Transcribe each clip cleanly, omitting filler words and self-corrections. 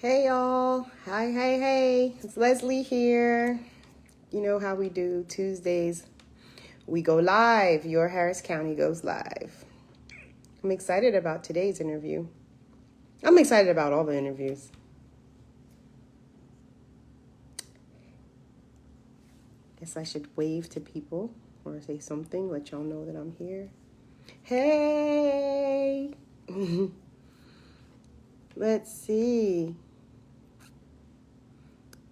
Hey y'all, hey, it's Leslie here. You know how we do Tuesdays. We go live. Your Harris County goes live. I'm excited about today's interview. I'm excited about all the interviews. Guess I should wave to people or say something, let y'all know that I'm here. Hey! Let's see.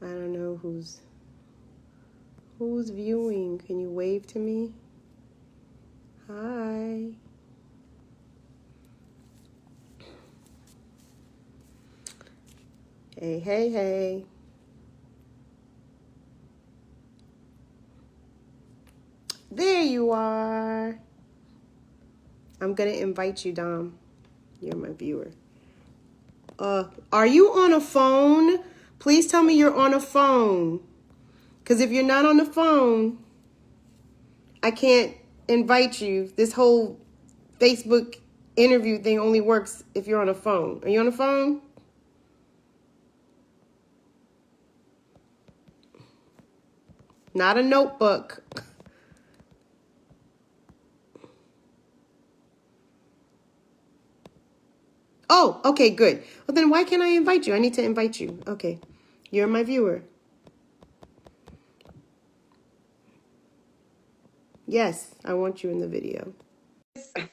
I don't know who's viewing. Can you wave to me? Hi. Hey. There you are. I'm going to invite you, Dom. You're my viewer. Are you on a phone? Please tell me you're on a phone. Because if you're not on the phone, I can't invite you. This whole Facebook interview thing only works if you're on a phone. Are you on a phone? Not a notebook. Oh, okay, good. Well, then why can't I invite you? I need to invite you. Okay. You're my viewer. Yes, I want you in the video.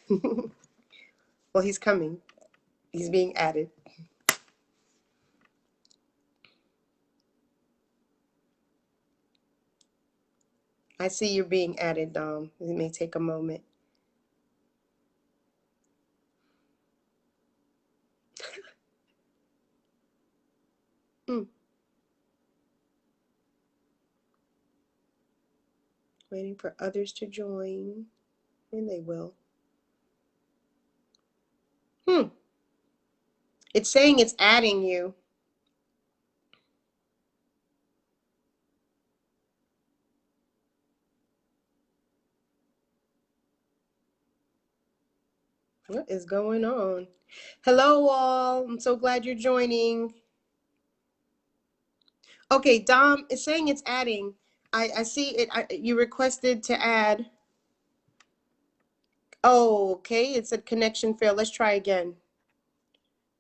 Well, he's coming. He's being added. I see you're being added, Dom. It may take a moment. Waiting for others to join, and they will. It's saying it's adding you. What is going on? Hello, all. I'm so glad you're joining. Okay, Dom, it's saying it's adding. I see it. You requested to add. Oh, okay. It said connection failed. Let's try again.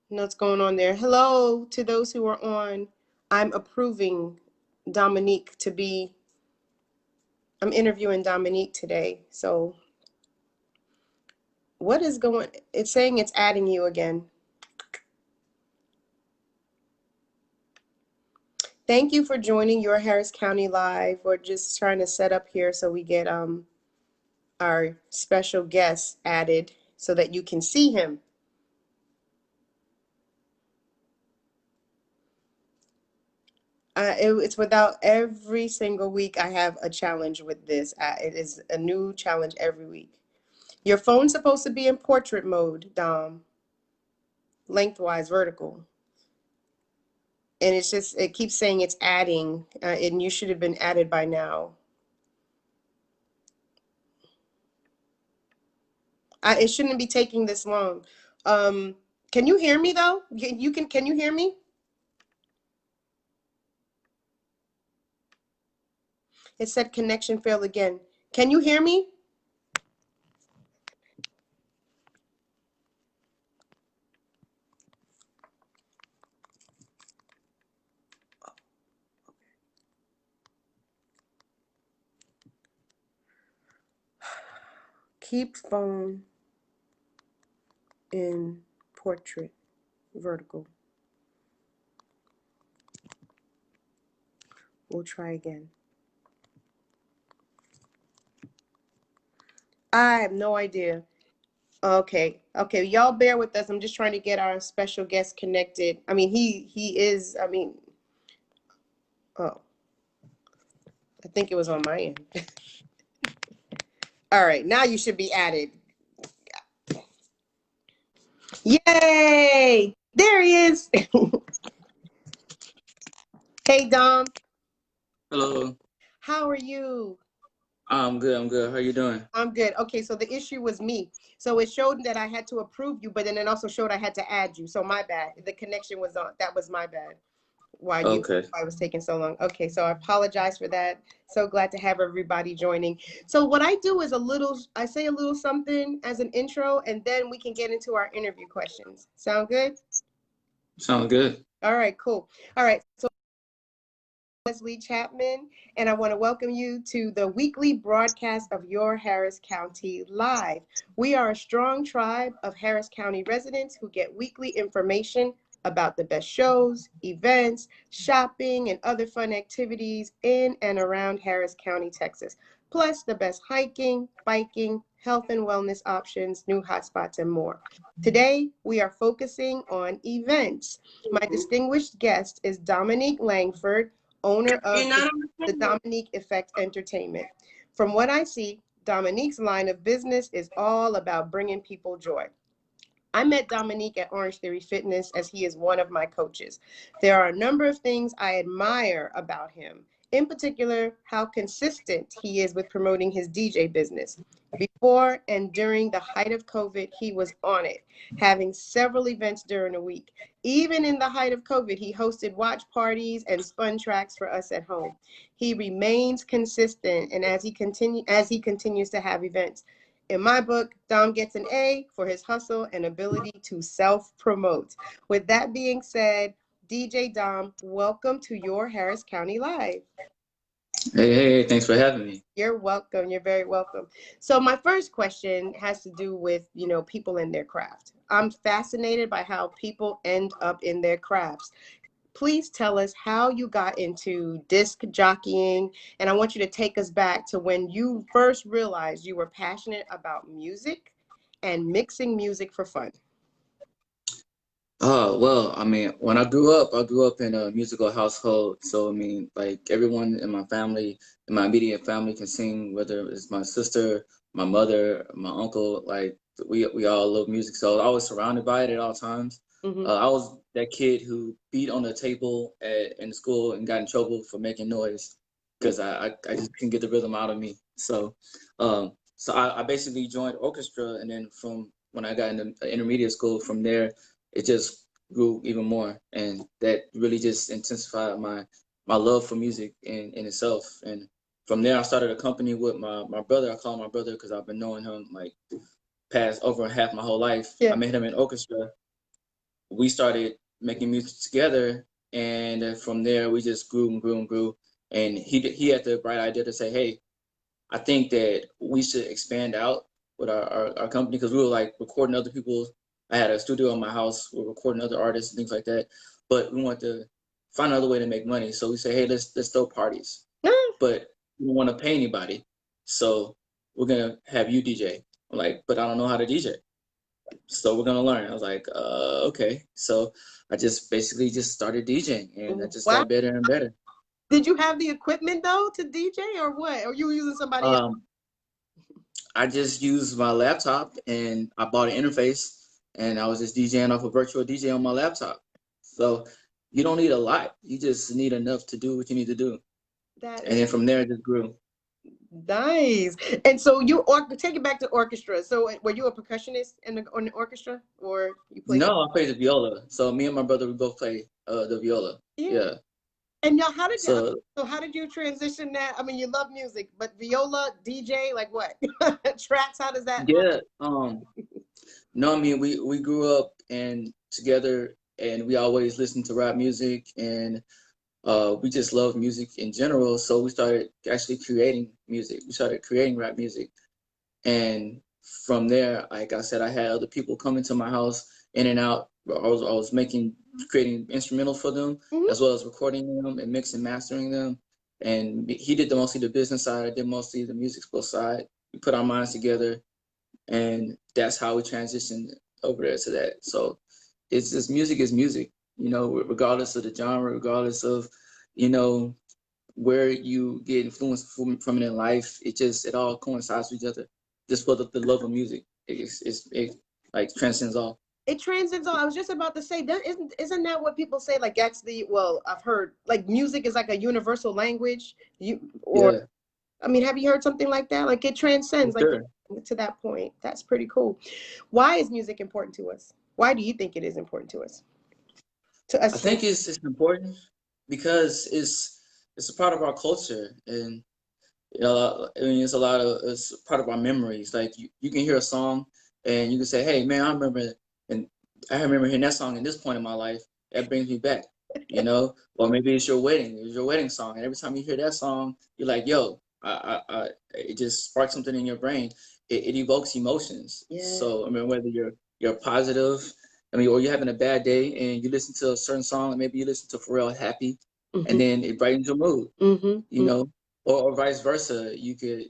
What's going on there? Hello to those who are on. I'm approving Dominique to be. I'm interviewing Dominique today. So what is going? It's saying it's adding you again. Thank you for joining Your Harris County Live. We're just trying to set up here so we get our special guest added so that you can see him. It's without every single week I have a challenge with this. It is a new challenge every week. Your phone's supposed to be in portrait mode, Dom. Lengthwise, vertical. And it keeps saying it's adding, and you should have been added by now. It shouldn't be taking this long. Can you hear me though? Can you hear me? It said connection failed again. Can you hear me? Keep phone in portrait vertical. We'll try again. I have no idea. Okay. Y'all bear with us. I'm just trying to get our special guest connected. I mean, he is, oh, I think it was on my end. All right. Now you should be added. Yay! There he is. Hey, Dom. Hello. How are you? I'm good. I'm good. How you doing? I'm good. Okay, so the issue was me. So it showed that I had to approve you, but then it also showed I had to add you. So my bad. The connection was on. That was my bad. Okay. Why it was taking so long. Okay, so I apologize for that. So glad to have everybody joining. So what I do is I say a little something as an intro, and then we can get into our interview questions. Sound good? Sound good. All right, cool. All right, so Leslie Chapman, and I want to welcome you to the weekly broadcast of Your Harris County Live. We are a strong tribe of Harris County residents who get weekly information about the best shows, events, shopping, and other fun activities in and around Harris County, Texas. Plus, the best hiking, biking, health and wellness options, new hotspots, and more. Today, we are focusing on events. My distinguished guest is Dominique Langford, owner of the Dominique Effect Entertainment. From what I see, Dominique's line of business is all about bringing people joy. I met Dominique at Orange Theory Fitness as he is one of my coaches. There are a number of things I admire about him, in particular, how consistent he is with promoting his DJ business. Before and during the height of COVID, he was on it, having several events during the week. Even in the height of COVID, he hosted watch parties and spun tracks for us at home. He remains consistent, and as he continues to have events. In my book, Dom gets an A for his hustle and ability to self-promote. With that being said, DJ Dom, welcome to Your Harris County Live. Hey, thanks for having me. You're welcome. You're very welcome. So my first question has to do with, people in their craft. I'm fascinated by how people end up in their crafts. Please tell us how you got into disc jockeying, and I want you to take us back to when you first realized you were passionate about music and mixing music for fun. Well, I mean, when I grew up in a musical household. So, I mean, like everyone in my family, in my immediate family can sing, whether it's my sister, my mother, my uncle, like we all love music. So I was surrounded by it at all times. Mm-hmm. I was that kid who beat on the table in school and got in trouble for making noise because I just couldn't get the rhythm out of me. So I basically joined orchestra, and then from when I got into intermediate school, from there it just grew even more, and that really just intensified my love for music in itself. And from there I started a company with my brother. I call him my brother because I've been knowing him like past over half my whole life. Yeah. I met him in orchestra. We started making music together, and from there we just grew and grew and grew. And he had the bright idea to say, hey, I think that we should expand out with our company, because we were like recording other people's. I had a studio in my house. We were recording other artists and things like that, but we wanted to find another way to make money. So we say, hey, let's throw parties, but we don't want to pay anybody. So we're gonna have you DJ. I'm like, but I don't know how to DJ. So we're gonna learn. I was like, okay. So I just basically just started DJing, and I just Wow. got better and better. Did you have the equipment though to DJ or what? Or you were using somebody else? I just used my laptop and I bought an interface, and I was just DJing off a virtual DJ on my laptop. So you don't need a lot. You just need enough to do what you need to do. And then from there it just grew. Nice. And so take it back to orchestra. So were you a percussionist in the orchestra, or you played? No, I played the viola. So me and my brother, we both play the viola. Yeah. And now how did you transition that? I mean, you love music, but viola, DJ, like what? Tracks, how does that Yeah. No, I mean we grew up and together, and we always listened to rap music, and we just love music in general. So we started actually creating music. We started creating rap music. And from there, like I said, I had other people coming to my house in and out. I was creating instrumentals for them, as well as recording them and mixing, mastering them. And he did mostly the business side. I did mostly the music side. We put our minds together, and that's how we transitioned over there to that. So it's just music is music, regardless of the genre, regardless of, where you get influenced from it in life. It all coincides with each other, just for the love of music. It like transcends all. It transcends all. I was just about to say that isn't that what people say? Like I've heard like music is like a universal language. Yeah. I mean, have you heard something like that? Like it transcends, like Sure. to that point. That's pretty cool. Why is music important to us? Why do you think it is important to us? To I us think humans? it's important because it's a part of our culture, and you know, I mean, it's part of our memories. Like you can hear a song and you can say, "Hey, man, and I remember hearing that song in this point in my life. That brings me back." You know, or maybe it's your wedding song, and every time you hear that song, you're like, "Yo, it just sparks something in your brain. It evokes emotions." Yeah. So I mean, whether you're positive, I mean, or you're having a bad day and you listen to a certain song, and maybe you listen to Pharrell Happy, and Mm-hmm. then it brightens your mood. You Mm-hmm. know, or vice versa. You could,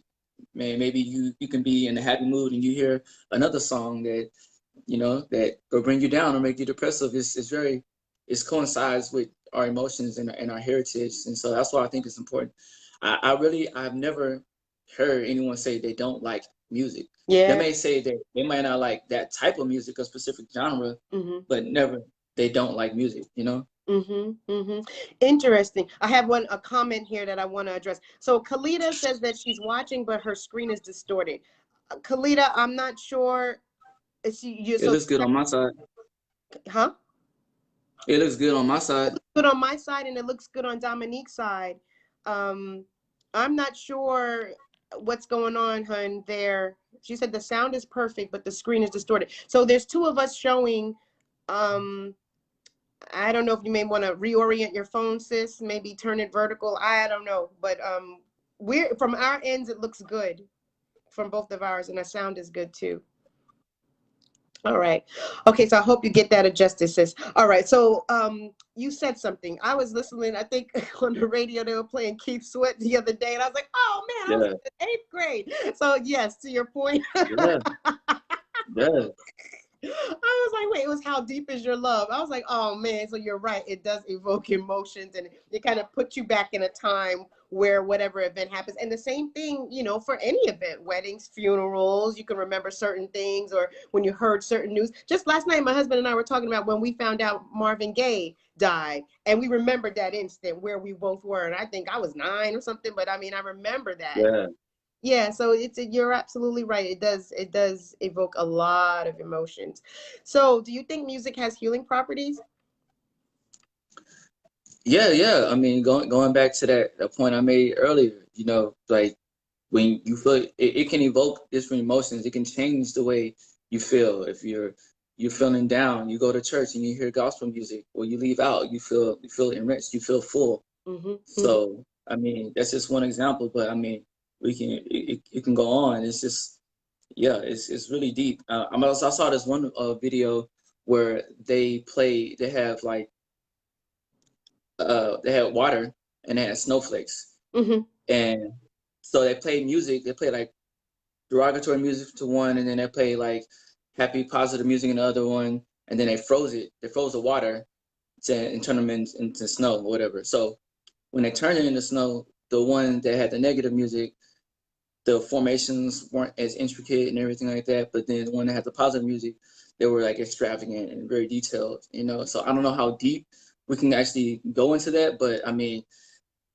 man, maybe you can be in a happy mood and you hear another song that that will bring you down or make you depressive. It's coincides with our emotions and our heritage, and so that's why I think it's important. I've never heard anyone say they don't like music. They Yeah. may say that they might not like that type of music, a specific genre, Mm-hmm. but never they don't like music. You know? Mm-hmm. Mm-hmm. Interesting. I have a comment here that I want to address. So Kalita says that she's watching, but her screen is distorted. Kalita, I'm not sure. Is she you It so looks good on my side. huh? It looks good on my side. Good on my side and it looks good on Dominique's side. Um, I'm not sure what's going on, hun, there. She said the sound is perfect, but the screen is distorted. So there's two of us showing. Um, I don't know if you may want to reorient your phone, sis. Maybe turn it vertical. I don't know, but we're from our ends. It looks good from both of ours, and the sound is good too. All right. Okay, so I hope you get that adjusted, sis. All right. So you said something. I was listening, I think on the radio they were playing Keith Sweat the other day, and I was like, oh man, I was Yeah, in eighth grade. So yes, to your point. yeah, yeah, I was like, wait, it was How Deep Is Your Love? I was like, oh man, so you're right. It does evoke emotions and it kind of puts you back in a time where whatever event happens. And the same thing, for any event, weddings, funerals, you can remember certain things or when you heard certain news. Just last night, my husband and I were talking about when we found out Marvin Gaye died. And we remembered that instant where we both were. And I think I was 9 or something, but I mean, I remember that. yeah. Yeah, so you're absolutely right. It does evoke a lot of emotions. So, do you think music has healing properties? Yeah, yeah. I mean, going back to that point I made earlier, like when you feel it can evoke different emotions. It can change the way you feel. If you're feeling down, you go to church and you hear gospel music, or you leave out, you feel enriched, you feel full. Mm-hmm. So I mean, that's just one example, but I mean, it can go on. It's just yeah, it's really deep. I saw this one video where they have like they had water and they had snowflakes. Mm-hmm. And so they played music. They played like derogatory music to one, and then they played like happy, positive music in the other one. And then they froze it. They froze the water and turned them into snow or whatever. So when they turned it into snow, the one that had the negative music, the formations weren't as intricate and everything like that. But then the one that had the positive music, they were like extravagant and very detailed. So I don't know how deep we can actually go into that, but I mean,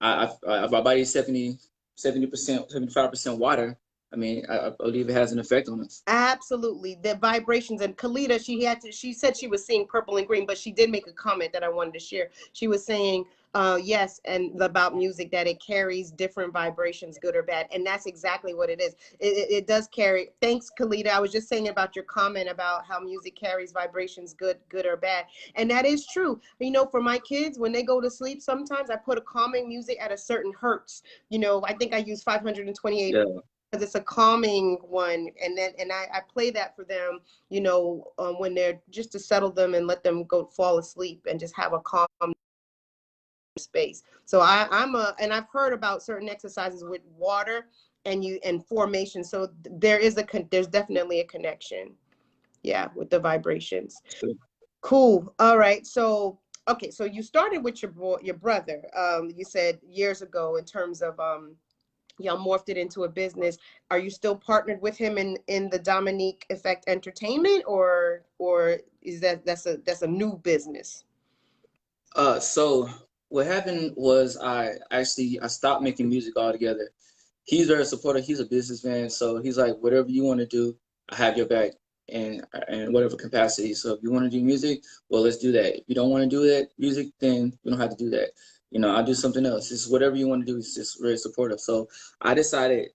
if our body is 70%, 75% water, I mean, I believe it has an effect on us. Absolutely. The vibrations and Kalita, she said she was seeing purple and green, but she did make a comment that I wanted to share. She was saying, yes, and about music that it carries different vibrations, good or bad. And that's exactly what it is. It does carry. Thanks, Kalita. I was just saying about your comment about how music carries vibrations, good or bad. And that is true. For my kids, when they go to sleep, sometimes I put a calming music at a certain hertz. I think I use 528 Yeah, because it's a calming one, and I play that for them, when they're just to settle them and let them go fall asleep and just have a calm space. So and I've heard about certain exercises with water and formation. So there's definitely a connection, yeah, with the vibrations. true. Cool. All right. So okay, so you started with your brother. You said years ago in terms of y'all morphed it into a business. Are you still partnered with him in the Dominique Effect Entertainment, or is that's a new business? So what happened was I stopped making music altogether, he's very supportive. He's a businessman, so he's like, whatever you want to do, I have your back, and whatever capacity. So if you want to do music, well, let's do that. If you don't want to do that music, then we don't have to do that. You know, I'll do something else. It's whatever you want to do. It's just very supportive. So I decided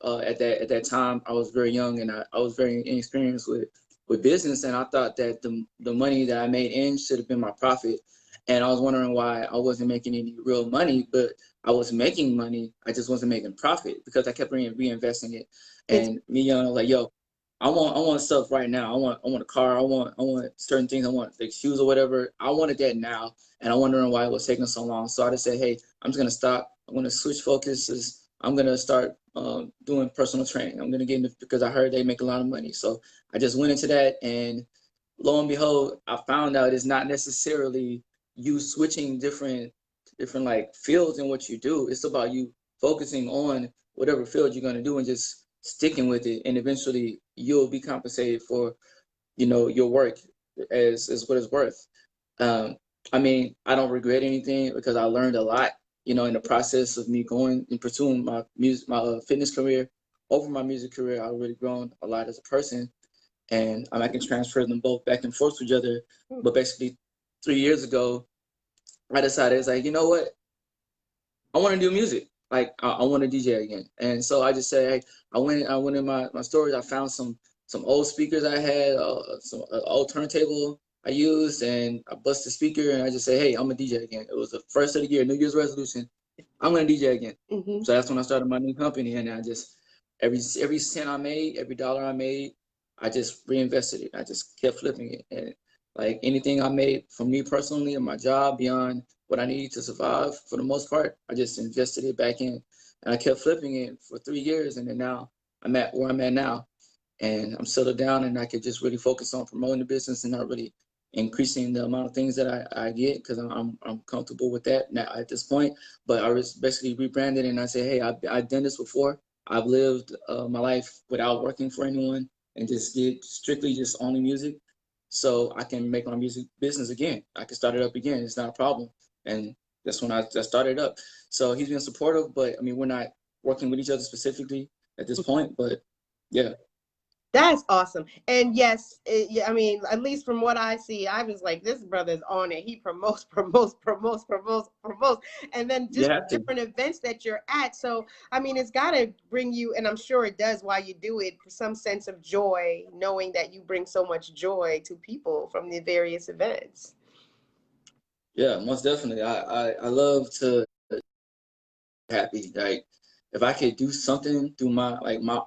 at that time I was very young and I was very inexperienced with business, and I thought that the money that I made in should have been my profit. And I was wondering why I wasn't making any real money, but I was making money. I just wasn't making profit because I kept reinvesting it. It's And me, like, yo, I want stuff right now. I want a car. I want certain things. I want like shoes or whatever. I wanted that now, and I'm wondering why it was taking so long. So I just said, hey, I'm just gonna stop. I'm gonna switch focuses. I'm gonna start doing personal training. I'm gonna get into because I heard they make a lot of money. So I just went into that, and lo and behold, I found out it's not necessarily you switching different like fields in what you do. It's about you focusing on whatever field you're gonna do and just sticking with it, and eventually you'll be compensated for, you know, your work as what it's worth. Um, I mean, I don't regret anything because I learned a lot, you know, in the process of me going and pursuing my music, my fitness career over my music career. I've really grown a lot as a person, and I can transfer them both back and forth to each other. But basically, 3 years ago, I decided it's like, you know what, I want to do music. Like I want to DJ again. And so I just said, hey, I went in my storage. I found some old speakers I had, some old turntable I used, and I busted the speaker and I just said, hey, I'm a DJ again. It was the first of the year, New Year's resolution. I'm gonna DJ again. mm-hmm. So that's when I started my new company, and I just every cent I made, every dollar I made, I just reinvested it. I just kept flipping it, and like anything I made for me personally and my job beyond what I needed to survive, for the most part, I just invested it back in, and I kept flipping it for 3 years, and then now I'm at where I'm at now, and I'm settled down, and I could just really focus on promoting the business and not really increasing the amount of things that I get because I'm comfortable with that now at this point. But I was basically rebranded, and I said, hey, I've done this before. I've lived my life without working for anyone and just did strictly just only music. So I can make my music business again. I can start it up again. It's not a problem. And that's when I started up. So he's been supportive, but I mean, we're not working with each other specifically at this point, but yeah. That's awesome. And yes, yeah, I mean, at least from what I see, I was like, this brother's on it. He promotes, promotes, promotes, promotes, promotes, and then You just have to. different events that you're at. So, I mean, it's got to bring you, and I'm sure it does while you do it, some sense of joy, knowing that you bring so much joy to people from the various events. Yeah, most definitely. I love to happy. Like if I could do something through my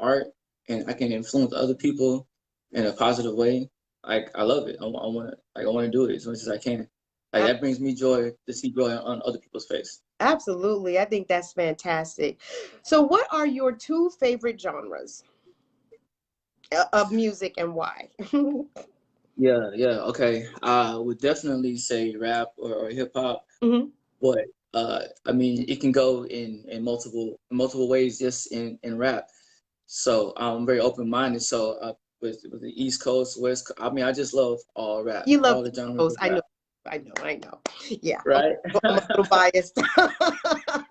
art and I can influence other people in a positive way, like I love it. I want to do it as much as I can. Like that brings me joy to see joy on other people's face. Absolutely. I think that's fantastic. So, what are your two favorite genres of music and why? Yeah. Okay. I would definitely say rap or hip hop, Mm-hmm. but I mean it can go in multiple ways just in rap. So I'm very open minded. So with the East Coast, West Coast, I mean I just love all rap, You love all the genres those. of rap. I know. Yeah. Right? I'm a little biased.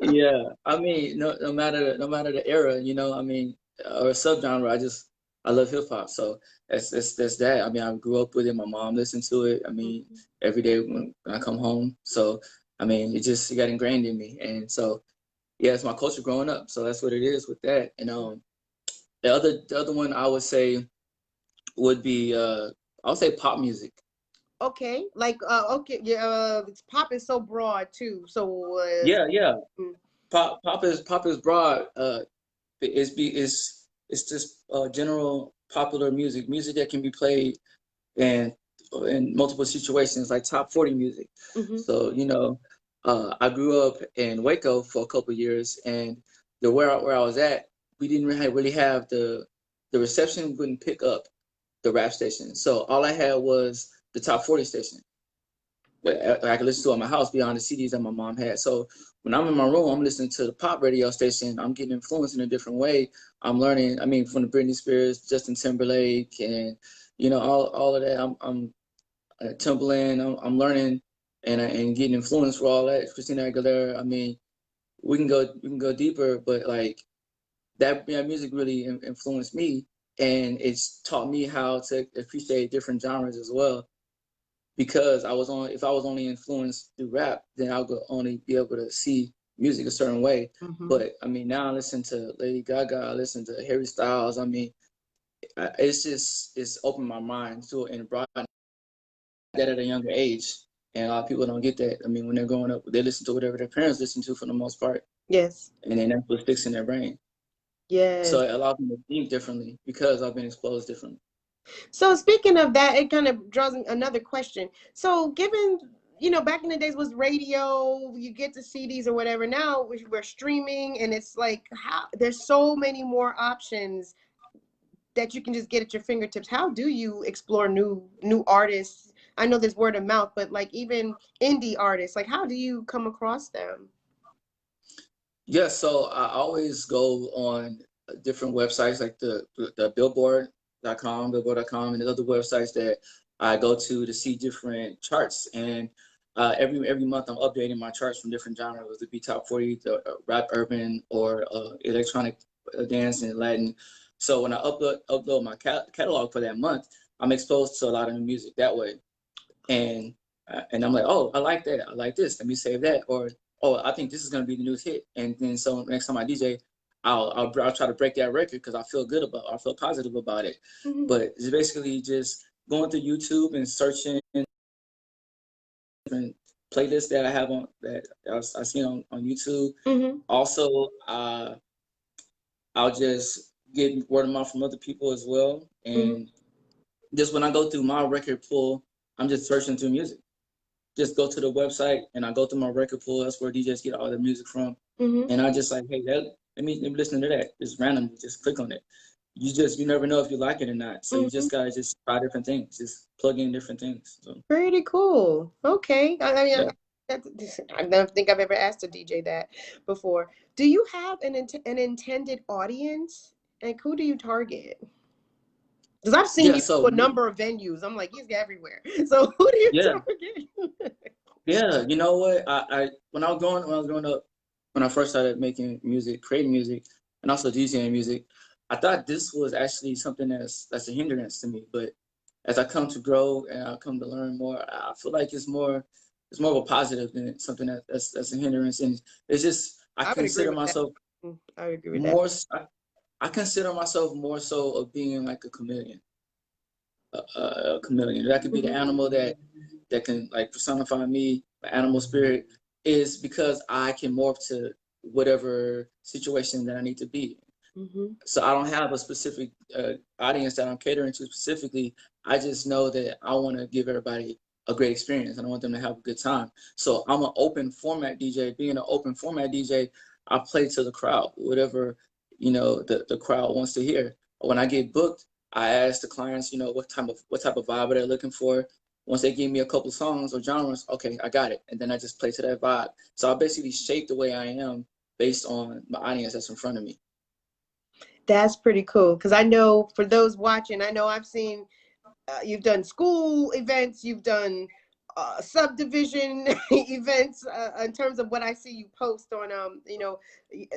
Yeah. I mean, no matter the era, you know, I mean, or subgenre, I love hip hop. So that's that. I mean, I grew up with it. My mom listened to it. I mean, every day when I come home. So I mean, it got ingrained in me. And so yeah, it's my culture growing up. So that's what it is with that. And the other one I would say would be I would say pop music. Okay. Like okay, yeah, pop is so broad too. So Yeah. mm, Pop is broad. It's just general popular music that can be played in multiple situations, like top 40 music. mhm. So you know, I grew up in Waco for a couple of years, and where I was at, we didn't really have the reception wouldn't pick up the rap station. So all I had was the top 40 station that I could listen to at my house beyond the CDs that my mom had. So when I'm in my room, I'm listening to the pop radio station. I'm getting influenced in a different way. I'm learning. I mean, from the Britney Spears, Justin Timberlake, and you know all of that. I'm Timberland. I'm learning and getting influenced for all that. Christina Aguilera. I mean, we can go deeper, but like that music really influenced me, and it's taught me how to appreciate different genres as well. Because if I was only influenced through rap, then I would only be able to see music a certain way. But I mean, now I listen to Lady Gaga, I listen to Harry Styles. I mean, it's opened my mind to it and brought that at a younger age. And a lot of people don't get that. I mean, when they're growing up, they listen to whatever their parents listen to for the most part. Yes. And then that's what sticks in their brain. Yes. So it allows me to think differently because I've been exposed differently. So speaking of that, it kind of draws another question. So given, back in the days was radio, you get the CDs or whatever. Now we're streaming, and it's like there's so many more options that you can just get at your fingertips. How do you explore new artists? I know there's word of mouth, but like even indie artists, like how do you come across them? Yeah, so I always go on different websites like the billboard.com, and the other websites that I go to see different charts. And every month I'm updating my charts from different genres, whether it be top 40, the rap, urban, or electronic dance and Latin. So when I upload my catalog for that month, I'm exposed to a lot of new music that way. And I'm like, oh, I like that. I like this. Let me save that. Or oh, I think this is gonna be the newest hit. And then so next time I DJ, I'll try to break that record because I feel I feel positive about it. But it's basically just going through YouTube and searching different playlists that I have on that I seen on YouTube. Also, I'll just get word of mouth from other people as well. And just when I go through my record pool, I'm just searching through music. Just go to the website and I go through my record pool. That's where DJs get all their music from. And I just like, hey, let me listen to that. Just randomly, just click on it. You never know if you like it or not. So you just gotta just try different things. Just plug in different things. So. Pretty cool. Okay. I mean, Yeah. I don't think I've ever asked a DJ that before. Do you have an intended audience? And who do you target? Because I've seen you to a number of venues. I'm like, he's everywhere. So who do you target? Yeah, you know what? When I was growing up, when I first started making music, creating music, and also DJing music, I thought this was actually something that's a hindrance to me. But as I come to grow and I come to learn more, I feel like it's more of a positive than something that's a hindrance. And it's just I consider myself I would agree with more. I consider myself more so of being like a chameleon. A chameleon. That could be the animal that can like personify me, my animal spirit, is because I can morph to whatever situation that I need to be. So I don't have a specific audience that I'm catering to specifically. I just know that I want to give everybody a great experience and I want them to have a good time. So I'm an open format DJ. Being an open format DJ, I play to the crowd, whatever the crowd wants to hear. When I get booked, I ask the clients, what type of vibe they're looking for. Once they give me a couple songs or genres, okay, I got it, and then I just play to that vibe. So I basically shape the way I am based on my audience that's in front of me. That's pretty cool because I know for those watching, I know I've seen you've done school events, you've done subdivision events in terms of what I see you post on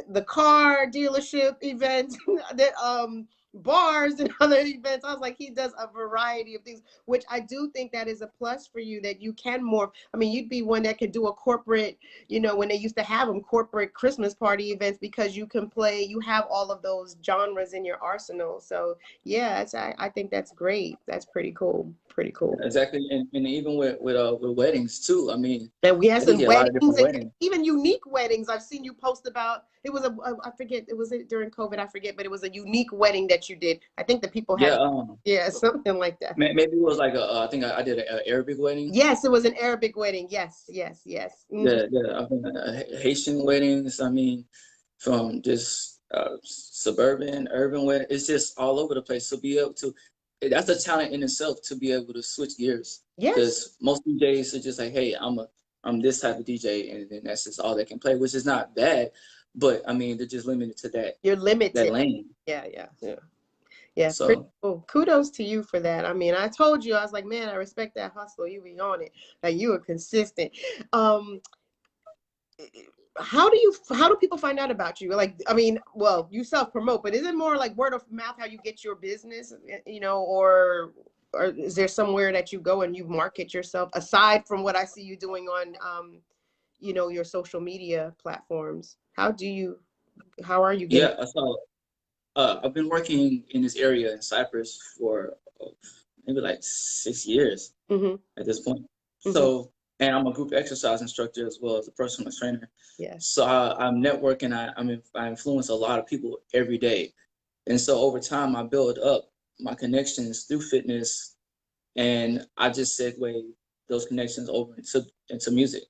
the car dealership events, the bars and other events. I was like, he does a variety of things, which I do think that is a plus for you, that you can morph. I mean, you'd be one that could do a corporate, when they used to have them, corporate Christmas party events, because you can play, you have all of those genres in your arsenal. So yeah, I think that's great. That's pretty cool. Pretty cool. Exactly, and even with weddings too. I mean, and we had some weddings and even unique weddings. I've seen you post about. It was I forget. It was during COVID. I forget, but it was a unique wedding that you did. I think the people had something like that. Maybe it was like I think I did an Arabic wedding. Yes, it was an Arabic wedding. Yes. Yeah. I mean, Haitian weddings. I mean, from just suburban, urban wedding. It's just all over the place. So be able to. That's a talent in itself to be able to switch gears. Yes. Because most DJs are just like, hey, I'm this type of DJ, and then that's just all they can play, which is not bad. But I mean, they're just limited to that. You're limited. That lane. Yeah, so pretty cool. Kudos to you for that. I mean, I told you, I was like, man, I respect that hustle. You be on it. Like, you are consistent. how do people find out about you? Like, I mean, well, you self-promote, but is it more like word of mouth how you get your business, you know, or is there somewhere that you go and you market yourself aside from what I see you doing on you know, your social media platforms? How are you getting? Yeah, so I've been working in this area in Cyprus for maybe like 6 years Mm-hmm. at this point. Mm-hmm. So, and I'm a group exercise instructor as well as a personal trainer. Yes. So I'm networking. I influence a lot of people every day, and so over time I build up my connections through fitness, and I just segue those connections over into music.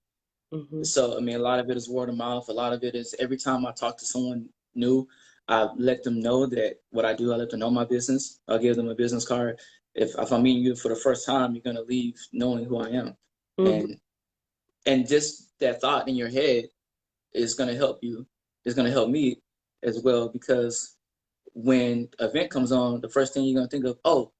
Mm-hmm. So, I mean, a lot of it is word of mouth. A lot of it is every time I talk to someone new, I let them know that what I do, I let them know my business. I'll give them a business card. If I'm meeting you for the first time, you're going to leave knowing who I am. Mm-hmm. And just that thought in your head is going to help you. It's going to help me as well, because when an event comes on, the first thing you're going to think of, oh,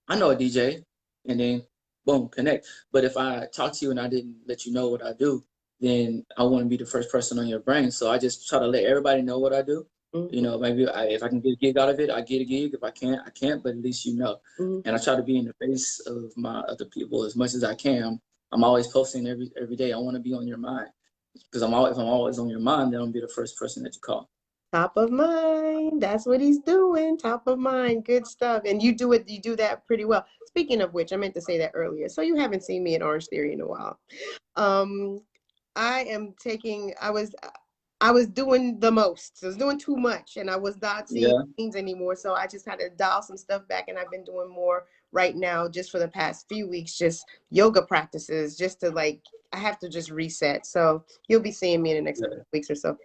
I know a DJ, and then boom, connect. But if I talk to you and I didn't let you know what I do, then I want to be the first person on your brain. So I just try to let everybody know what I do. You Mm-hmm. know, maybe if I can get a gig out of it, I get a gig. If I can't, I can't. But at least you know. Mm-hmm. And I try to be in the face of my other people as much as I can. I'm always posting every day. I want to be on your mind, because if I'm always on your mind, then I'll be the first person that you call. Top of mind. That's what he's doing. Top of mind. Good stuff. And you do it. You do that pretty well. Speaking of which, I meant to say that earlier. So you haven't seen me at Orange Theory in a while. Um, I am taking. I was doing the most. I was doing too much, and I was not seeing Yeah, things anymore. So I just had to dial some stuff back, and I've been doing more right now, just for the past few weeks, just yoga practices, just to like. I have to just reset. So you'll be seeing me in the next couple yeah. of weeks or so.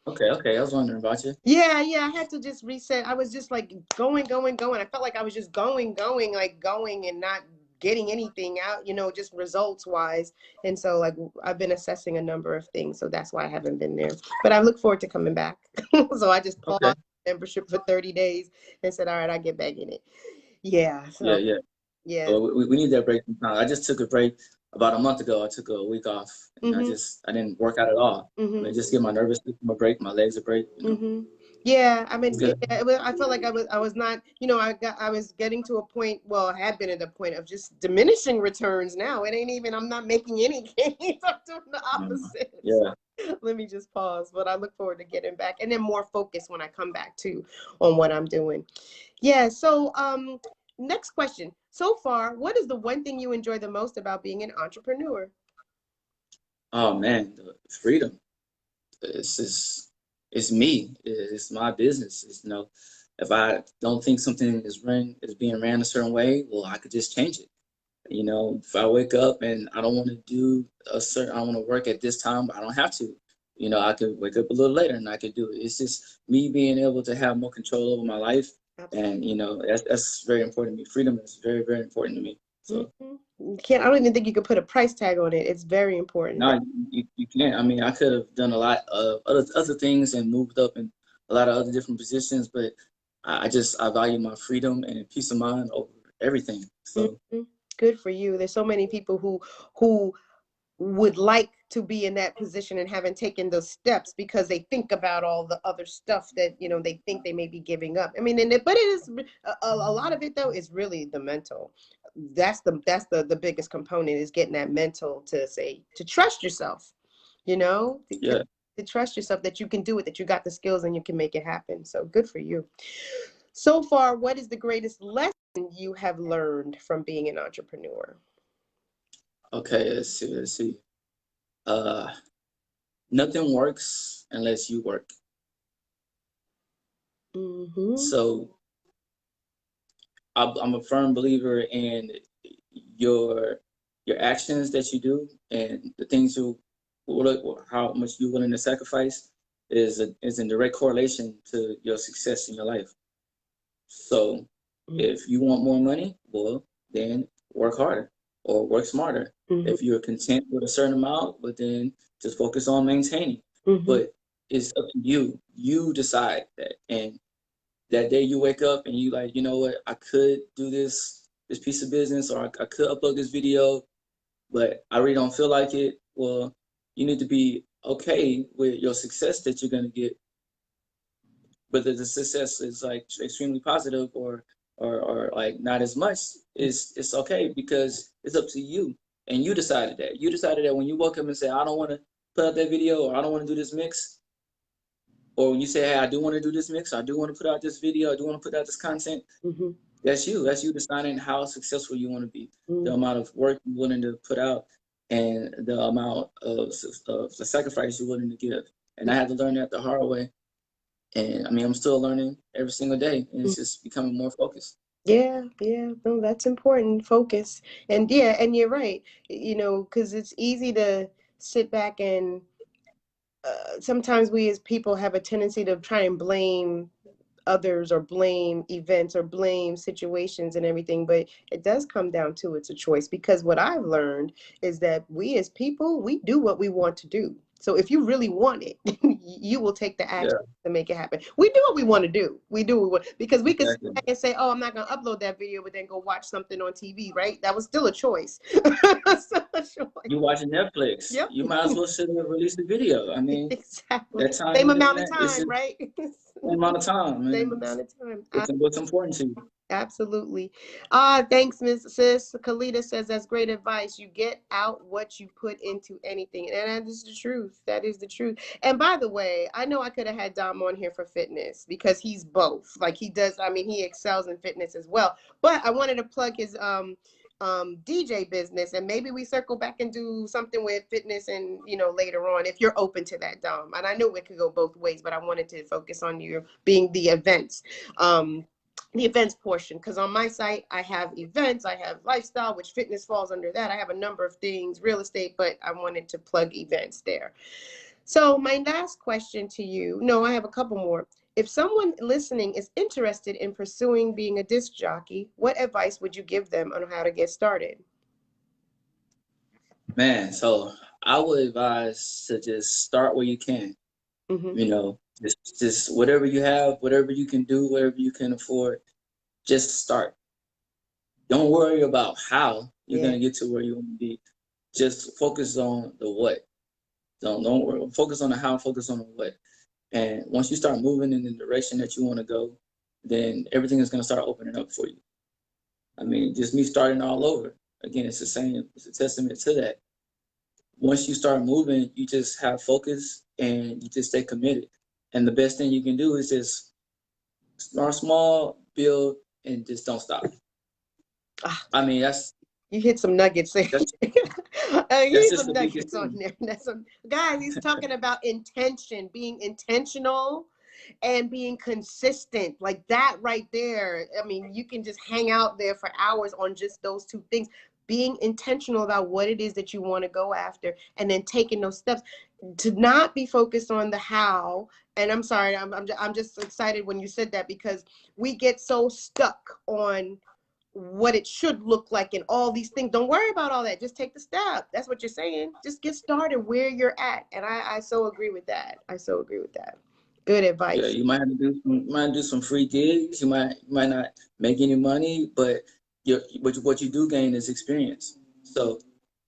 Okay, okay. I was wondering about you. Yeah, yeah, I had to just reset. I was just like going, going, going. I felt like I was just going, going, like going and not getting anything out, you know, just results wise. And so like I've been assessing a number of things, so that's why I haven't been there. But I look forward to coming back. So I just Okay. paused membership for 30 days and said, all right, I get back in it. Yeah, Yeah, so yeah. yeah. So we need that break sometime. I just took a break about a month ago. I took a week off, and Mm-hmm. I didn't work out at all. I Mm-hmm. mean, just give my nervous system a break, my legs a break. Mm-hmm. Yeah, I It's mean, good. I felt like I was not, you know, I was getting to a point. Well, I had been at a point of just diminishing returns. Now it ain't even. I'm not making any gains. I'm doing the opposite. Yeah. Let me just pause. But I look forward to getting back, and then more focus when I come back too on what I'm doing. Yeah. So, next question. So far, what is the one thing you enjoy the most about being an entrepreneur? Oh man, the freedom. It's just, it's me. It's my business. It's, if I don't think something is being ran a certain way, well, I could just change it. If I wake up and I don't want to do I want to work at this time, but I don't have to. I could wake up a little later and I could do it. It's just me being able to have more control over my life, Absolutely. and that's very important to me. Freedom is very, very important to me. So Mm-hmm. You can't. I don't even think you could put a price tag on it. It's very important. no, you can't. I mean, I could have done a lot of other things and moved up in a lot of other different positions, but I value my freedom and peace of mind over everything. So Mhm. Good for you. There's so many people who would like to be in that position and haven't taken those steps because they think about all the other stuff that they think they may be giving up. I mean, but it is a lot of it though is really the mental. That's the biggest component is getting that mental to trust yourself. You know, yeah. to trust yourself that you can do it, that you got the skills and you can make it happen. So good for you. So far, what is the greatest lesson you have learned from being an entrepreneur? Okay, let's see. Let's see. Uh, Nothing works unless you work. Mm-hmm. So I'm a firm believer in your your actions that you do and the things how much you're willing to sacrifice is in direct correlation to your success in your life. So if you want more money, well, then work harder or work smarter. Mm-hmm. If you're content with a certain amount, but then just focus on maintaining. Mm-hmm. But it's up to you. You decide that. And that day you wake up and you like, you know what, I could do this piece of business, or I could upload this video, but I really don't feel like it. Well, you need to be okay with your success that you're gonna get, whether the success is like extremely positive or like not as much, it's okay because it's up to you. And you decided that. You decided that when you woke up and said, I don't want to put out that video, or I don't want to do this mix, or when you say, hey, I do want to do this mix, I do want to put out this video, I do want to put out this content, that's you. That's you deciding how successful you want to be, the amount of work you're willing to put out, and the amount of the sacrifice you're willing to give. And I had to learn that the hard way. And I mean, I'm still learning every single day, and it's just becoming more focused. Yeah, yeah, no, that's important. Focus. And yeah, and you're right, you know, because it's easy to sit back and sometimes we as people have a tendency to try and blame others or blame events or blame situations and everything, but it does come down to it's a choice, because what I've learned is that we as people, we do what we want to do. So if you really want it, you will take the action to make it happen. We do what we want to do. We do what we want, because we could sit back and say, oh, I'm not going to upload that video, but then go watch something on TV, right? That was still a choice. You watching Netflix. Yep. You might as well should have released a video. I mean, exactly. that time Same you're doing amount of that, it's time, the right? same amount of time. Same And amount of time. what's important to you. Absolutely. Thanks, Miss Sis. Kalita says that's great advice. You get out what you put into anything. And that is the truth. That is the truth. And by the way, I know I could have had Dom on here for fitness, because he's both. Like he does, I mean, he excels in fitness as well. But I wanted to plug his DJ business, and maybe we circle back and do something with fitness, and you know, later on, if you're open to that, Dom. And I know it could go both ways, but I wanted to focus on you being the events. The events portion, because on my site I have events, I have lifestyle, which fitness falls under that. I have a number of things, real estate, but I wanted to plug events there. So my last question to you, no, I have a couple more. If someone listening is interested in pursuing being a disc jockey, what advice would you give them on how to get started? Man, so I would advise to just start where you can. You know, just whatever you have, whatever you can do, whatever you can afford, just start. Don't worry about how you're gonna get to where you want to be. Just focus on the what. Don't worry. Focus on the how. Focus on the what. And once you start moving in the direction that you want to go, then everything is gonna start opening up for you. I mean, just me starting all over again. It's the same. It's a testament to that. Once you start moving, you just have focus and you just stay committed. And the best thing you can do is just start small, build, and just don't stop. I mean, you hit some nuggets there. That's Some nuggets on there. Guys, he's talking about intention, being intentional and being consistent. Like that right there. I mean, you can just hang out there for hours on just those two things. Being intentional about what it is that you want to go after, and then taking those steps, to not be focused on the how. And I'm sorry, I'm just excited when you said that, because we get so stuck on what it should look like and all these things. Don't worry about all that. Just take the step. That's what you're saying. Just get started where you're at. And I so agree with that. I so agree with that. Good advice. Yeah, you might have to do some free gigs. You might not make any money, but what you do gain is experience. So,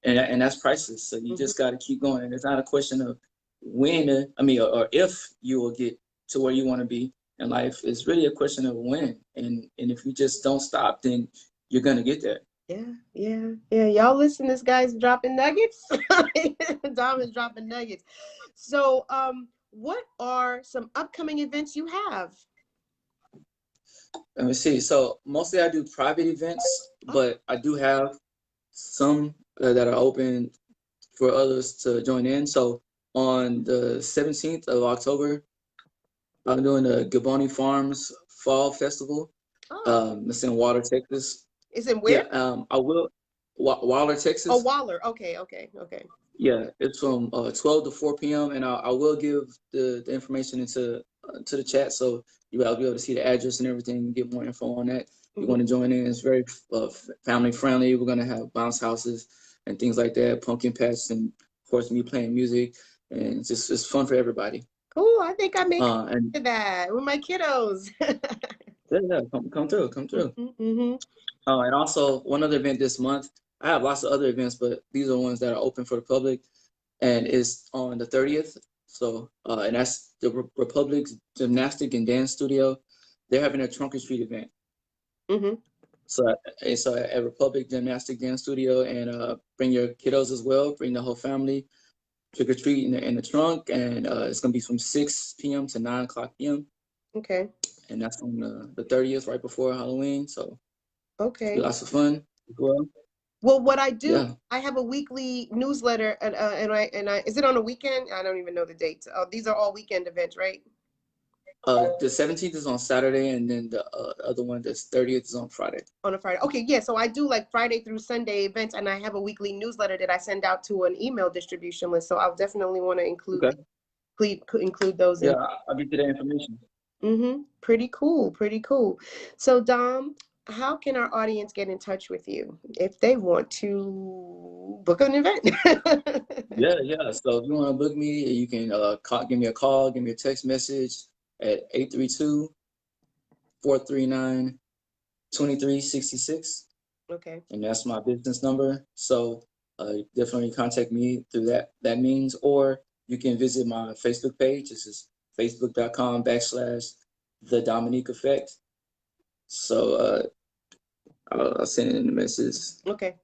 and that's priceless. So you just got to keep going. And it's not a question of when, or if you will get to where you want to be in life. It's really a question of when. And if you just don't stop, then you're gonna get there. Yeah. Y'all listen, this guy's dropping nuggets. Dom is dropping nuggets. So, what are some upcoming events you have? Let me see. So mostly I do private events, but I do have some that are open for others to join in. So on the 17th of October, I'm doing the Gaboni Farms Fall Festival. It's in Waller, Texas. Is it where? Yeah, I will. Waller, Texas. Oh, Waller. Okay. Yeah, it's from 12 to 4 p.m. And I will give the information into to the chat, so you'll be able to see the address and everything and get more info on that. You want to join in? It's very family friendly. We're gonna have bounce houses and things like that, pumpkin patch, and of course me playing music, and it's fun for everybody. Cool. I think I make that with my kiddos. Yeah, come through. And also one other event this month. I have lots of other events, but these are ones that are open for the public. and it's on the 30th. So, and that's the Republic's Gymnastic and Dance Studio. They're having a trunk or treat event. Mm-hmm. So it's at Republic Gymnastic Dance Studio, and bring your kiddos as well. Bring the whole family. Trick or treat in the trunk, and it's gonna be from 6 p.m. to 9 o'clock p.m. Okay. And that's on the 30th, right before Halloween. So it's be Okay. lots of fun as well. Well, what I do, Yeah. I have a weekly newsletter, and I is it on a weekend? I don't even know the dates. These are all weekend events, right? The 17th is on Saturday, and then the other one, that's 30th, is on Friday. On a Friday. Okay, yeah. So I do like Friday through Sunday events, and I have a weekly newsletter that I send out to an email distribution list. So I'll definitely want to include those in. Yeah, I'll get you that information. Mm-hmm. Pretty cool. Pretty cool. So Dom, how can our audience get in touch with you if they want to book an event? Yeah. So if you want to book me, you can give me a call, give me a text message at 832-439-2366. Okay. And that's my business number. So definitely contact me through that means, or you can visit my Facebook page. This is facebook.com/the Dominique Effect. So I'll send it in the message. Okay.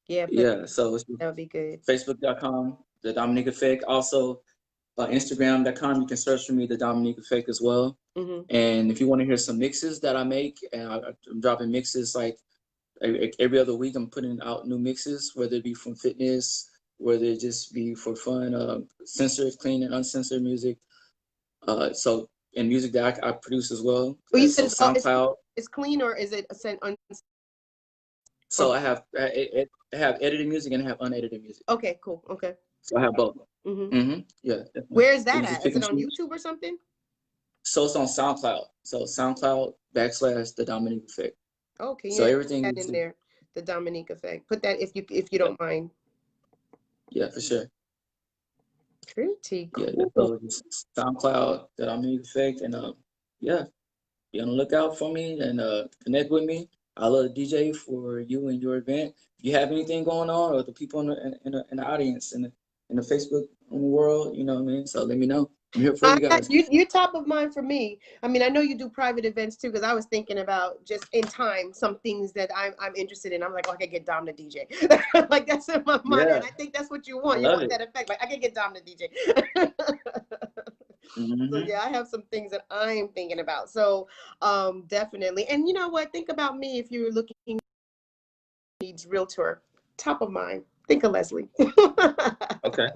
Yeah. Yeah. So it's that would be good. Facebook.com, the Dominique Effect. Also, Instagram.com. You can search for me, the Dominique Effect, as well. Mm-hmm. And if you want to hear some mixes that I make, and I'm dropping mixes like every other week. I'm putting out new mixes, whether it be from fitness, whether it just be for fun, censored, clean, and uncensored music. So and music that I produce as well. Well, you So said SoundCloud. it's clean, or is it So I have edited music and I have unedited music. Okay, cool. Okay. So I have both. Mm-hmm. Yeah. Definitely. Where is that So at? Is it on YouTube or something? So it's on SoundCloud. So SoundCloud / the Dominique Effect. Okay. So Yeah, everything put that in there. The Dominique Effect. Put that if you don't mind. Yeah, for sure. Pretty cool. Yeah, so SoundCloud, the Dominique Effect, and yeah, be on the lookout for me and connect with me. I love DJ for you and your event. If you have anything going on, or the people in the audience in the Facebook world, you know what I mean. So let me know. I'm here for you guys. You're top of mind for me. I mean, I know you do private events too, because I was thinking about just in time some things that I'm interested in. I'm like, oh, I could get Dom to DJ. Like that's in my mind, Yeah, and I think that's what you want. I You love want it. that effect. Like I could get Dom to DJ. Mm-hmm. So yeah, I have some things that I'm thinking about. So definitely. And you know what? Think about me if you're looking needs realtor. Top of mind. Think of Leslie. Okay.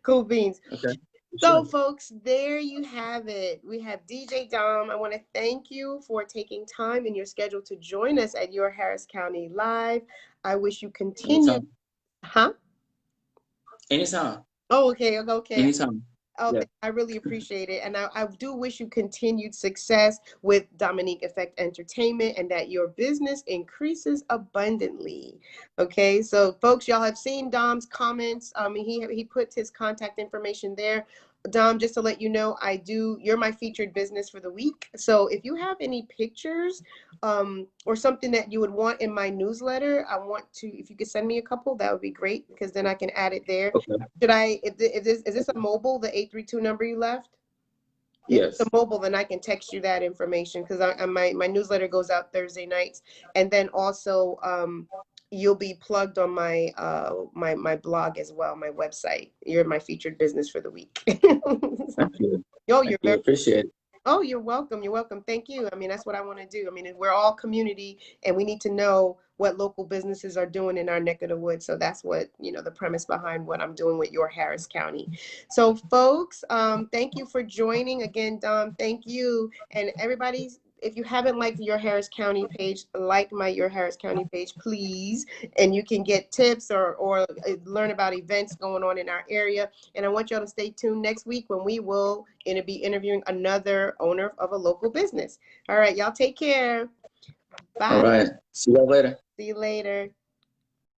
Cool beans. Okay. So, folks, there you have it. We have DJ Dom. I want to thank you for taking time in your schedule to join us at your Harris County Live. I wish you continue. Anytime. Huh? Anytime. Oh, okay. Okay. Anytime. Oh, Yeah. I really appreciate it. And I do wish you continued success with Dominique Effect Entertainment and that your business increases abundantly. Okay, so folks, y'all have seen Dom's comments. He put his contact information there. Dom, just to let you know, you're my featured business for the week. So if you have any pictures or something that you would want in my newsletter, if you could send me a couple, that would be great, because then I can add it there. Okay. Is this a mobile, the 832 number you left? If Yes. it's a mobile, then I can text you that information, because my newsletter goes out Thursday nights. And then also you'll be plugged on my my blog as well, my website. You're my featured business for the week. Thank you. Oh, Thank you. Appreciate it. Oh, you're welcome. You're welcome. Thank you. I mean, that's what I want to do. I mean, we're all community, and we need to know what local businesses are doing in our neck of the woods. So that's what, the premise behind what I'm doing with your Harris County. So folks, thank you for joining again, Dom. Thank you. And everybody, if you haven't liked your Harris County page, like my Your Harris County page, please. And you can get tips or learn about events going on in our area. And I want y'all to stay tuned next week when we will be interviewing another owner of a local business. All right, y'all take care. Bye. All right. See y'all later. See you later.